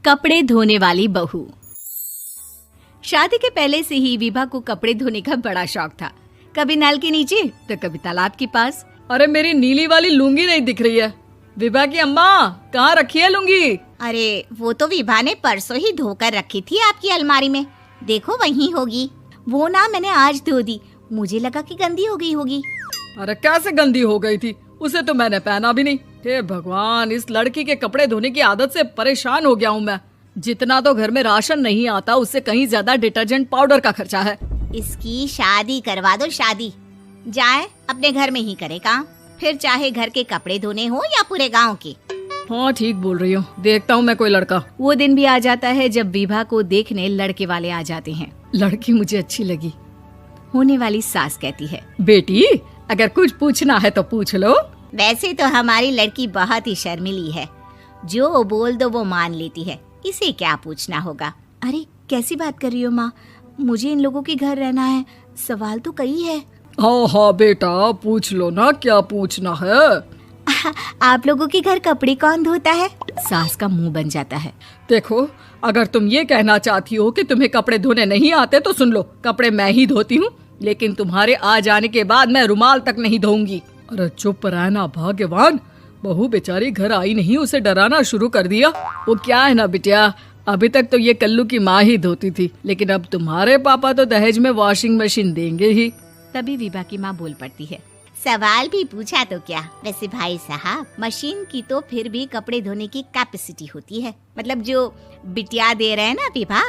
कपड़े धोने वाली बहू। शादी के पहले से ही विभा को कपड़े धोने का बड़ा शौक था। कभी नल के नीचे तो कभी तालाब के पास। अरे मेरी नीली वाली लुंगी नहीं दिख रही है। विभा की अम्मा, कहाँ रखी है लुंगी? अरे वो तो विभा ने परसों ही धोकर रखी थी आपकी अलमारी में, देखो वहीं होगी। वो ना मैंने आज धो दी, मुझे लगा कि गंदी हो गई होगी। अरे कैसे गंदी हो गई थी? उसे तो मैंने पहना भी नहीं। हे भगवान, इस लड़की के कपड़े धोने की आदत से परेशान हो गया हूँ मैं। जितना तो घर में राशन नहीं आता, उससे कहीं ज्यादा डिटर्जेंट पाउडर का खर्चा है। इसकी शादी करवा दो, शादी। जाए अपने घर में ही करे काम, फिर चाहे घर के कपड़े धोने हो या पूरे गांव के। हाँ ठीक बोल रही हूँ, देखता हूँ मैं कोई लड़का। वो दिन भी आ जाता है जब विभा को देखने लड़के वाले आ जाते हैं। लड़की मुझे अच्छी लगी। होने वाली सास कहती है, बेटी अगर कुछ पूछना है तो पूछ लो। वैसे तो हमारी लड़की बहुत ही शर्मीली है, जो बोल दो वो मान लेती है, इसे क्या पूछना होगा। अरे कैसी बात कर रही हो माँ, मुझे इन लोगों के घर रहना है, सवाल तो कई है। हाँ हाँ बेटा, पूछ लो ना, क्या पूछना है। आप लोगों के घर कपड़े कौन धोता है? सास का मुंह बन जाता है। देखो, अगर तुम ये कहना चाहती हो कि तुम्हें कपड़े धोने नहीं आते तो सुन लो, कपड़े मैं ही धोती हूँ, लेकिन तुम्हारे आ जाने के बाद मैं रुमाल तक नहीं धोऊंगी। अरे चुप रहना भाग्यवान, बहू बेचारी घर आई नहीं, उसे डराना शुरू कर दिया। वो क्या है ना बिटिया, अभी तक तो ये कल्लू की माँ ही धोती थी, लेकिन अब तुम्हारे पापा तो दहेज में वॉशिंग मशीन देंगे ही। तभी विभा की माँ बोल पड़ती है, सवाल भी पूछा तो क्या। वैसे भाई साहब, मशीन की तो फिर भी कपड़े धोने की कैपेसिटी होती है। मतलब जो बिटिया दे रहे हैं ना विभा,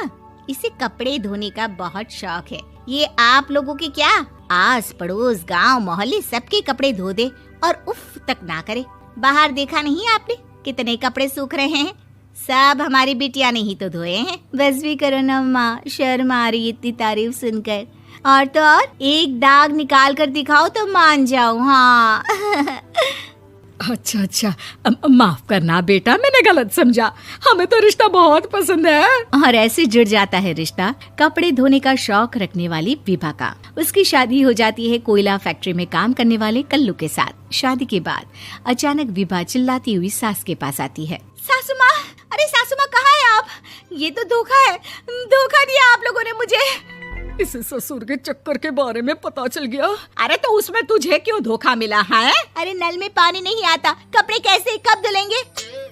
इसे कपड़े धोने का बहुत शौक है। ये आप लोगों के क्या, आस पड़ोस गांव मोहल्ले सबके कपड़े धो दे और उफ तक ना करे। बाहर देखा नहीं आपने कितने कपड़े सूख रहे हैं? सब हमारी बिटिया ने ही तो धोए हैं। बस भी करो ना माँ, शर्म आ रही इतनी तारीफ सुनकर। और तो और एक दाग निकाल कर दिखाओ तो मान जाओ। हाँ अच्छा, माफ करना बेटा, मैंने गलत समझा। हमें तो रिश्ता बहुत पसंद है। और ऐसे जुड़ जाता है रिश्ता कपड़े धोने का शौक रखने वाली विभा का। उसकी शादी हो जाती है कोयला फैक्ट्री में काम करने वाले कल्लू के साथ। शादी के बाद अचानक विभा चिल्लाती हुई सास के पास आती है। सासू माँ, अरे सासू माँ कहाँ है आप? ये तो धोखा है, धोखा दिया आप लोगों ने मुझे। इसे ससुर के चक्कर के बारे में पता चल गया। अरे तो उसमें तुझे क्यों धोखा मिला है? अरे नल में पानी नहीं आता, कपड़े कैसे कब धुलेंगे?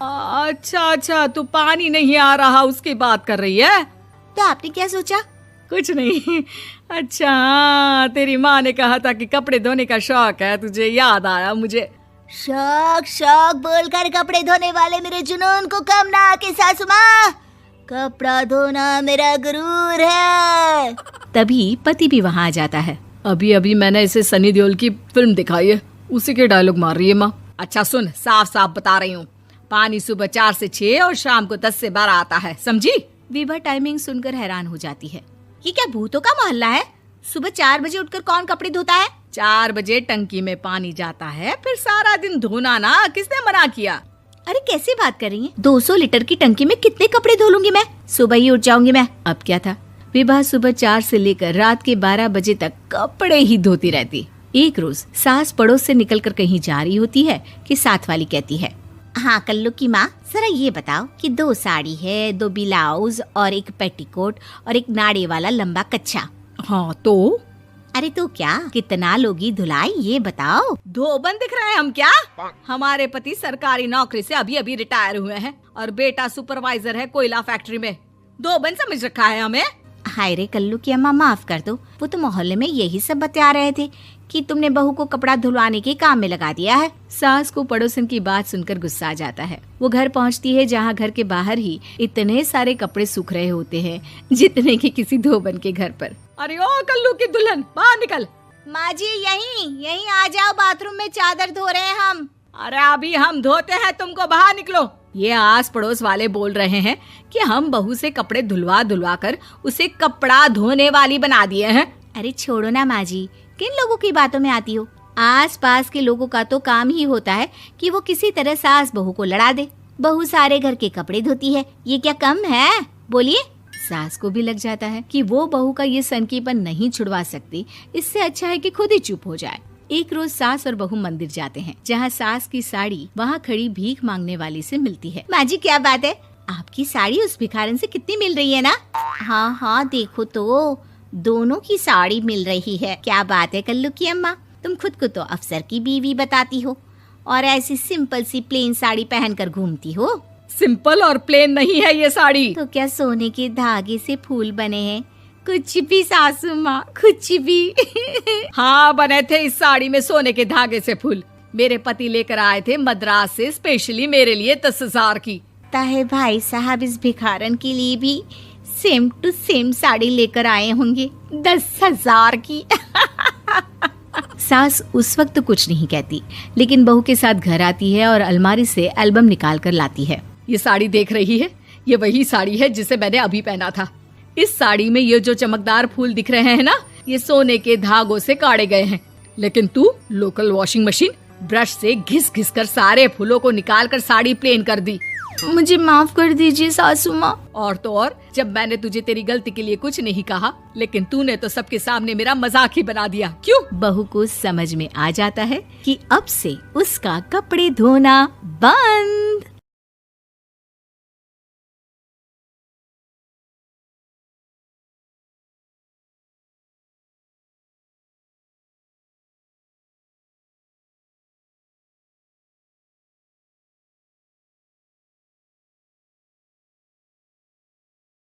अच्छा, तू पानी नहीं आ रहा उसकी बात कर रही है। तो आपने क्या सोचा? कुछ नहीं। अच्छा, तेरी माँ ने कहा था कि कपड़े धोने का शौक है तुझे, याद आया मुझे। शौक बोलकर कपड़े धोने वाले मेरे जुनून को कम ना आके सासू माँ, कपड़ा धोना मेरा गुरूर है। तभी पति भी वहाँ आ जाता है। अभी मैंने इसे सनी देओल की फिल्म दिखाई है, उसी के डायलॉग मार रही है माँ। अच्छा सुन, साफ साफ बता रही हूँ, पानी सुबह 4 से 6 और शाम को 10 से 12 आता है, समझी? विभा टाइमिंग सुनकर हैरान हो जाती है। ये क्या भूतों का मोहल्ला है? सुबह 4 बजे उठकर कौन कपड़े धोता है? 4 बजे टंकी में पानी जाता है, फिर सारा दिन धोना ना, किसने मना किया? अरे कैसी बात कर रही हैं? 200 लीटर की टंकी में कितने कपड़े धो लूंगी मैं? सुबह ही उठ जाऊंगी मैं। अब क्या था, विभा सुबह 4 से लेकर रात के 12 बजे तक कपड़े ही धोती रहती। एक रोज सास पड़ोस से निकलकर कहीं जा रही होती है कि साथ वाली कहती है, हाँ कल्लू की माँ, जरा ये बताओ कि 2 साड़ी है, 2 ब्लाउज और एक पेटीकोट और एक नाड़े वाला लंबा कच्छा। हाँ तो? अरे तो क्या, कितना लोगी धुलाई ये बताओ। धोबन दिख रहे हैं हम क्या? हमारे पति सरकारी नौकरी से अभी रिटायर हुए हैं और बेटा सुपरवाइजर है कोयला फैक्ट्री में। धोबन समझ रखा है हमें? हाय रे कल्लू की अम्मा, माफ कर दो, वो तो मोहल्ले में यही सब बता रहे थे कि तुमने बहू को कपड़ा धुलवाने के काम में लगा दिया है। सास को पड़ोसन की बात सुनकर गुस्सा आ जाता है। वो घर पहुंचती है जहां घर के बाहर ही इतने सारे कपड़े सूख रहे होते हैं जितने कि किसी धोबन के घर पर। अरे ओ कल्लू की दुल्हन, बाहर निकल। माँ जी यहीं आ जाओ, बाथरूम में चादर धो रहे हैं हम। अरे अभी हम धोते हैं, तुमको बाहर निकलो। ये आस पड़ोस वाले बोल रहे हैं कि हम बहू से कपड़े धुलवा कर उसे कपड़ा धोने वाली बना दिए हैं। अरे छोड़ो ना माँ जी, किन लोगों की बातों में आती हो? आस पास के लोगों का तो काम ही होता है कि वो किसी तरह सास बहू को लड़ा दे। बहू सारे घर के कपड़े धोती है, ये क्या कम है? बोलिए। सास को भी लग जाता है कि वो बहू का ये सनकीपन नहीं छुड़वा सकती, इससे अच्छा है कि खुद ही चुप हो जाए। एक रोज सास और बहू मंदिर जाते हैं, जहाँ सास की साड़ी वहाँ खड़ी भीख मांगने वाली से मिलती है। माँ जी क्या बात है, आपकी साड़ी उस भिखारन से कितनी मिल रही है ना? हाँ हाँ देखो तो, दोनों की साड़ी मिल रही है। क्या बात है कल्लू की अम्मा, तुम खुद को तो अफसर की बीवी बताती हो और ऐसी सिंपल सी प्लेन साड़ी पहनकर घूमती हो। सिंपल और प्लेन नहीं है ये साड़ी। तो क्या सोने के धागे से फूल बने हैं? कुछ भी सासू माँ, कुछ भी। हाँ बने थे इस साड़ी में सोने के धागे से फूल। मेरे पति लेकर आए थे मद्रास से स्पेशली मेरे लिए 10,000 की। ताहे भाई साहब इस भिखारन के लिए भी सेम टू सेम साड़ी लेकर आए होंगे 10,000 की। सास उस वक्त तो कुछ नहीं कहती, लेकिन बहू के साथ घर आती है और अलमारी से एल्बम निकाल कर लाती है। ये साड़ी देख रही है, ये वही साड़ी है जिसे मैंने अभी पहना था। इस साड़ी में ये जो चमकदार फूल दिख रहे हैं ना, ये सोने के धागों से काटे गए हैं। लेकिन तू लोकल वॉशिंग मशीन ब्रश से घिस घिस कर सारे फूलों को निकाल कर साड़ी प्लेन कर दी। मुझे माफ कर दीजिए सासू माँ। और तो और, जब मैंने तुझे तेरी गलती के लिए कुछ नहीं कहा, लेकिन तूने तो सबके सामने मेरा मजाक ही बना दिया। क्यों? बहू को समझ में आ जाता है कि अब से उसका कपड़े धोना बंद।